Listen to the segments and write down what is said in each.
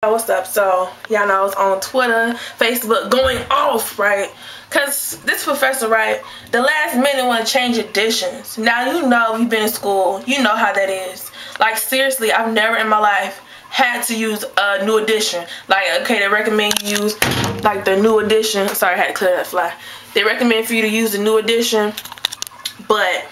What's up? So y'all know I was on Twitter, Facebook, going off, right? Cause this professor, right, the last minute want to change editions. Now you know, if you've been in school, you know how that is. Like seriously, I've never in my life had to use a new edition. Like, okay, they recommend you use like the new edition. Sorry, I had to clear that fly. They recommend for you to use the new edition, but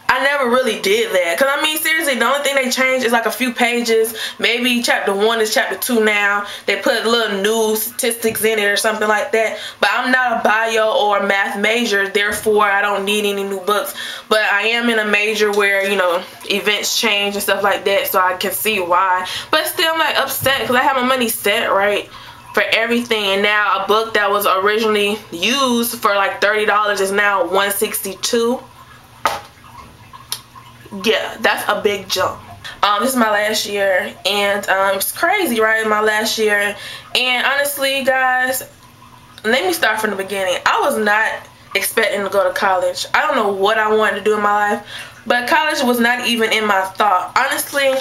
I never really did that. Because, I mean, seriously, the only thing they changed is like a few pages. Maybe chapter 1 is chapter 2 now. They put little new statistics in it or something like that. But I'm not a bio or math major, therefore I don't need any new books. But I am in a major where, you know, events change and stuff like that, so I can see why. But still, I'm like upset because I have my money set, right, for everything, and now a book that was originally used for like $30 is now $162. Yeah, that's a big jump. This is my last year, and it's crazy, right? My last year, and honestly, guys, let me start from the beginning. I was not expecting to go to college. I don't know what I wanted to do in my life, but college was not even in my thought. Honestly,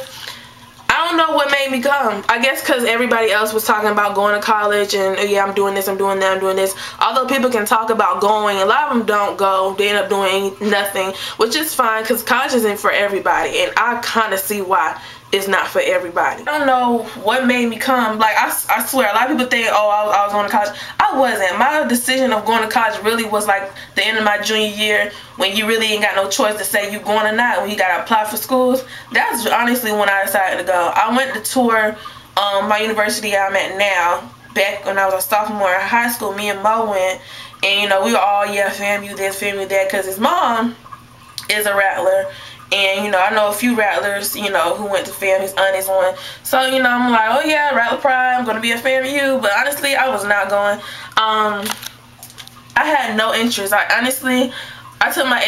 I don't know what made me come. I guess because everybody else was talking about going to college and, yeah, I'm doing this, I'm doing that, I'm doing this. Although people can talk about going, a lot of them don't go. They end up doing nothing, which is fine because college isn't for everybody. And I kind of see why it's not for everybody. I don't know what made me come. Like, I swear, a lot of people think, oh, I was going to college. I wasn't. My decision of going to college really was like the end of my junior year, when you really ain't got no choice to say you going or not, when you got to apply for schools. That's honestly when I decided to go. I went to tour my university I'm at now. Back when I was a sophomore in high school, me and Mo went, and, you know, we were all, yeah, FAMU this, FAMU that, because his mom is a Rattler. And, you know, I know a few Rattlers, you know, who went to FAM. His aunt is one. So, you know, I'm like, oh, yeah, Rattler Pride, I'm going to be a FAMU. But honestly, I was not going. I had no interest. I took my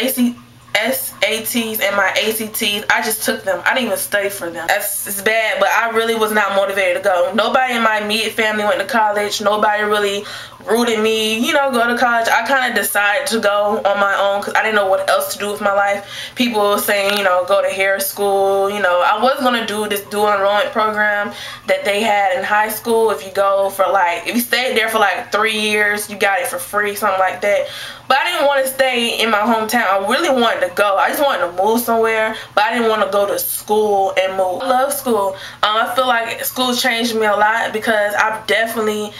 SATs and my ACTs. I just took them. I didn't even study for them. It's bad, but I really was not motivated to go. Nobody in my immediate family went to college. Nobody really rooted me, you know, go to college. I kind of decided to go on my own because I didn't know what else to do with my life. People were saying, you know, go to hair school. You know, I was going to do this dual enrollment program that they had in high school. If you go for like, if you stayed there for like 3 years, you got it for free, something like that. But I didn't want to stay in my hometown. I really wanted to go. I just wanted to move somewhere, but I didn't want to go to school and move. I love school. I feel like school changed me a lot because I definitely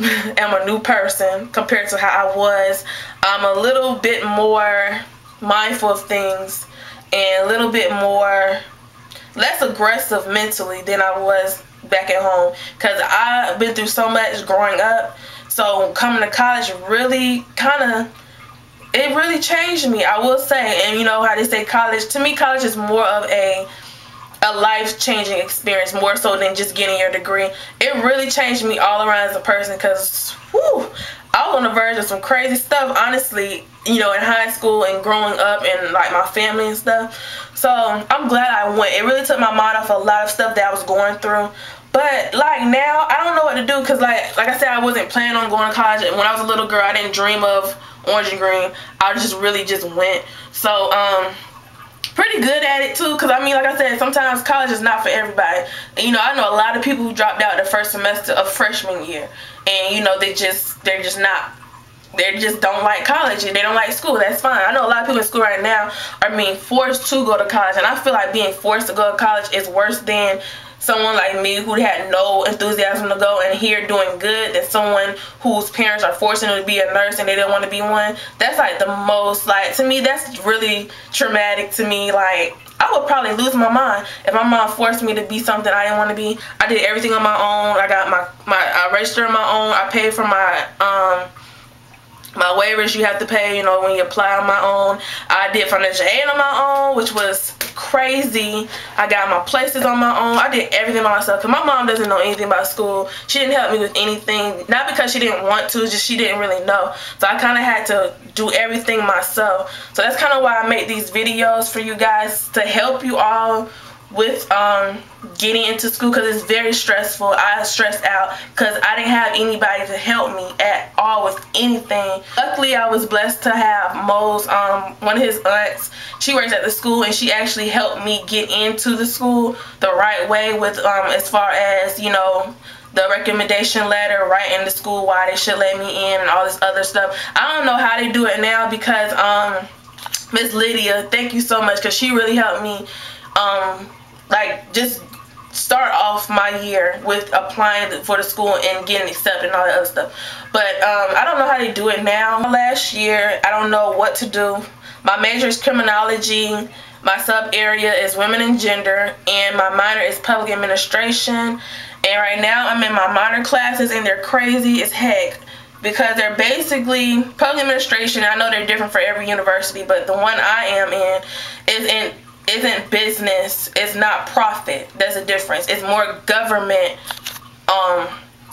am a new person compared to how I was. I'm a little bit more mindful of things and a little bit less aggressive mentally than I was back at home, because I've been through so much growing up. So coming to college really it really changed me, I will say. And you know how they say college, to me college is more of a life-changing experience, more so than just getting your degree. It really changed me all around as a person, because I was on the verge of some crazy stuff, honestly, you know, in high school and growing up and like my family and stuff. So I'm glad I went. It really took my mind off a lot of stuff that I was going through. But like now, I don't know what to do, because like I said, I wasn't planning on going to college. When I was a little girl, I didn't dream of orange and green. I really just went. So pretty good at it too, because I mean, like I said, sometimes college is not for everybody. And you know, I know a lot of people who dropped out the first semester of freshman year, and you know, they just don't like college and they don't like school. That's fine. I know a lot of people in school right now are being forced to go to college, and I feel like being forced to go to college is worse than someone like me who had no enthusiasm to go and here doing good, than someone whose parents are forcing them to be a nurse and they didn't want to be one. That's like the most, like, to me, that's really traumatic to me. Like, I would probably lose my mind if my mom forced me to be something I didn't want to be. I did everything on my own. I got I registered on my own. I paid for my waivers you have to pay, you know, when you apply on my own. I did financial aid on my own, which was crazy. I got my places on my own. I did everything by myself, because my mom doesn't know anything about school. She didn't help me with anything, not because she didn't want to, just she didn't really know. So I kind of had to do everything myself. So that's kind of why I make these videos for you guys, to help you all with getting into school, because it's very stressful. I stressed out because I didn't have anybody to help me at all with anything. Luckily, I was blessed to have Mo's one of his aunts. She works at the school, and she actually helped me get into the school the right way with as far as, you know, the recommendation letter, writing the school why they should let me in and all this other stuff. I don't know how they do it now, because Miss Lydia, thank you so much, because she really helped me like just start off my year with applying for the school and getting accepted and all that other stuff. But I don't know how they do it now. Last year, I don't know what to do. My major is criminology, my sub area is women and gender, and my minor is public administration. And right now I'm in my minor classes, and they're crazy as heck, because they're basically public administration. I know they're different for every university, but the one I am in isn't business. It's not profit. There's a difference. It's more government,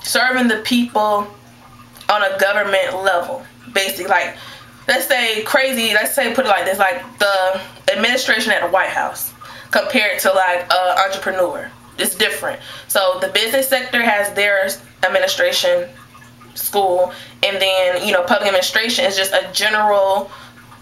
serving the people on a government level. Basically, like, let's say put it like this, like the administration at the White House compared to like entrepreneur. It's different. So the business sector has their administration school, and then, you know, public administration is just a general.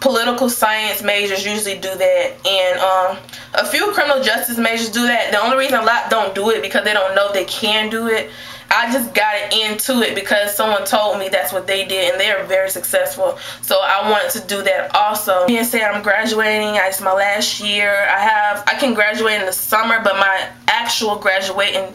Political science majors usually do that, and a few criminal justice majors do that. The only reason a lot don't do it because they don't know they can do it. I just got into it because someone told me that's what they did, and they are very successful. So I wanted to do that also. Being said, I'm graduating. It's my last year. I can graduate in the summer, but my actual graduation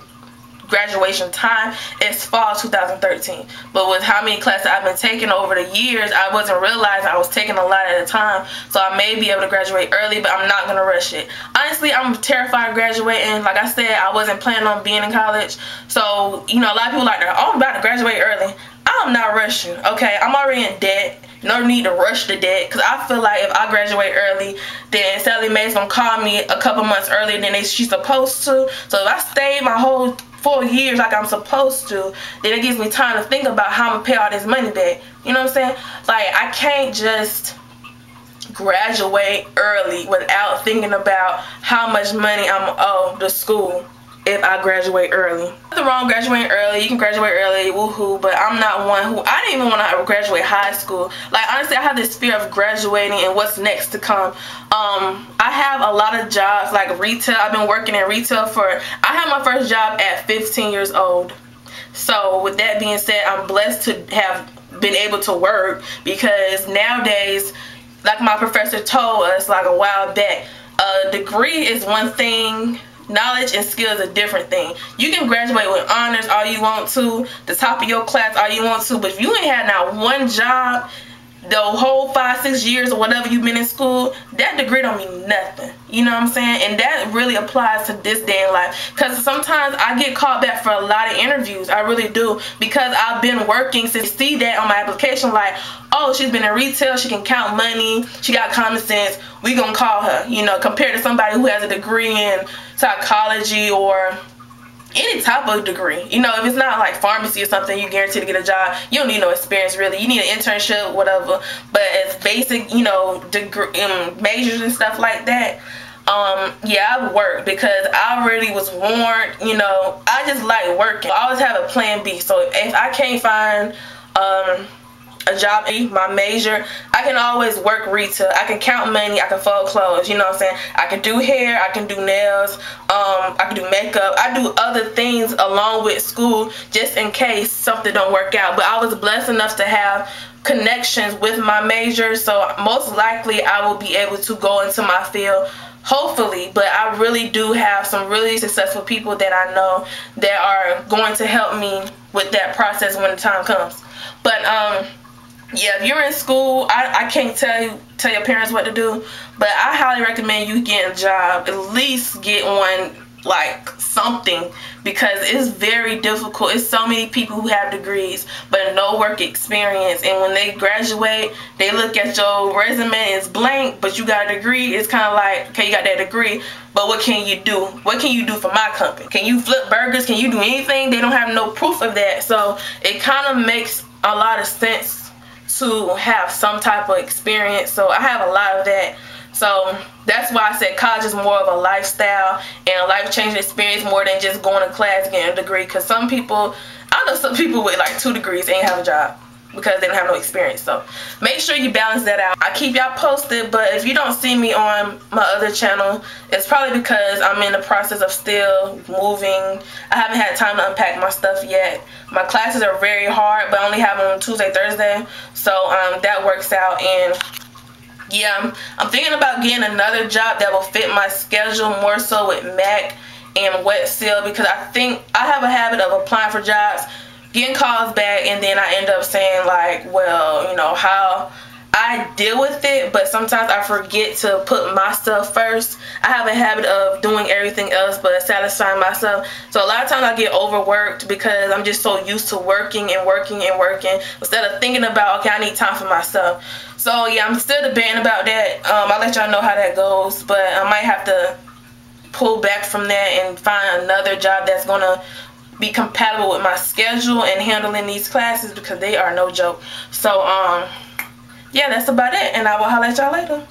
time is fall 2013. But with how many classes I've been taking over the years, I wasn't realizing I was taking a lot at a time. So I may be able to graduate early, but I'm not gonna rush it. Honestly, I'm terrified of graduating. Like I said, I wasn't planning on being in college. So, you know, a lot of people like, oh, I'm about to graduate early. I'm not rushing, okay? I'm already in debt. No need to rush the debt, because I feel like if I graduate early, then Sally Mae's gonna call me a couple months earlier than she's supposed to. So if I stay my whole 4 years like I'm supposed to, then it gives me time to think about how I'm gonna pay all this money back. You know what I'm saying? Like, I can't just graduate early without thinking about how much money I'm gonna owe the school if I graduate early. Nothing wrong graduating early. You can graduate early, woohoo, but I'm not one who, I didn't even want to graduate high school. Like, honestly, I have this fear of graduating and what's next to come. I have a lot of jobs, like retail. I've been working in retail I had my first job at 15 years old. So with that being said, I'm blessed to have been able to work, because nowadays, like my professor told us like a while back, a degree is one thing, knowledge and skill is a different thing. You can graduate with honors all you want to, the top of your class all you want to, but if you ain't had not one job the whole 5-6 years or whatever you've been in school, that degree don't mean nothing. You know what I'm saying? And that really applies to this day in life, because sometimes I get called back for a lot of interviews. I really do, because I've been working. Since see that on my application, like, oh, she's been in retail, she can count money, she got common sense, we gonna call her, you know, compared to somebody who has a degree in psychology or any type of degree. You know, if it's not like pharmacy or something, you're guaranteed to get a job. You don't need no experience, really. You need an internship, whatever. But as basic, you know, degree majors and stuff like that, yeah, I work because I really was warned. You know, I just like working. I always have a plan B. So if I can't find a job in my major, I can always work retail. I can count money, I can fold clothes, you know what I'm saying? I can do hair, I can do nails, I can do makeup. I do other things along with school just in case something don't work out. But I was blessed enough to have connections with my major, so most likely I will be able to go into my field, hopefully. But I really do have some really successful people that I know that are going to help me with that process when the time comes. But yeah, if you're in school, I can't tell your parents what to do, but I highly recommend you get a job. At least get one, like something, because it's very difficult. It's so many people who have degrees but no work experience, and when they graduate, they look at your resume, it's blank, but you got a degree. It's kind of like, okay, you got that degree, but what can you do? What can you do for my company? Can you flip burgers? Can you do anything? They don't have no proof of that. So it kind of makes a lot of sense to have some type of experience. So I have a lot of that. So that's why I said college is more of a lifestyle and a life-changing experience more than just going to class and getting a degree. Because some people, I know some people with like 2 degrees ain't have a job because they don't have no experience. So make sure you balance that out. I keep y'all posted, but if you don't see me on my other channel, it's probably because I'm in the process of still moving. I haven't had time to unpack my stuff yet. My classes are very hard, but I only have them on Tuesday, Thursday, so that works out. And yeah, I'm thinking about getting another job that will fit my schedule more so with Mac and Wet Seal, because I think I have a habit of applying for jobs, getting calls back, and then I end up saying like, well, you know, how I deal with it, but sometimes I forget to put myself first. I have a habit of doing everything else but satisfying myself. So a lot of times I get overworked because I'm just so used to working and working and working instead of thinking about, okay, I need time for myself. So yeah, I'm still debating about that. I'll let y'all know how that goes, but I might have to pull back from that and find another job that's gonna be compatible with my schedule and handling these classes, because they are no joke. So yeah, that's about it, and I will holler at y'all later.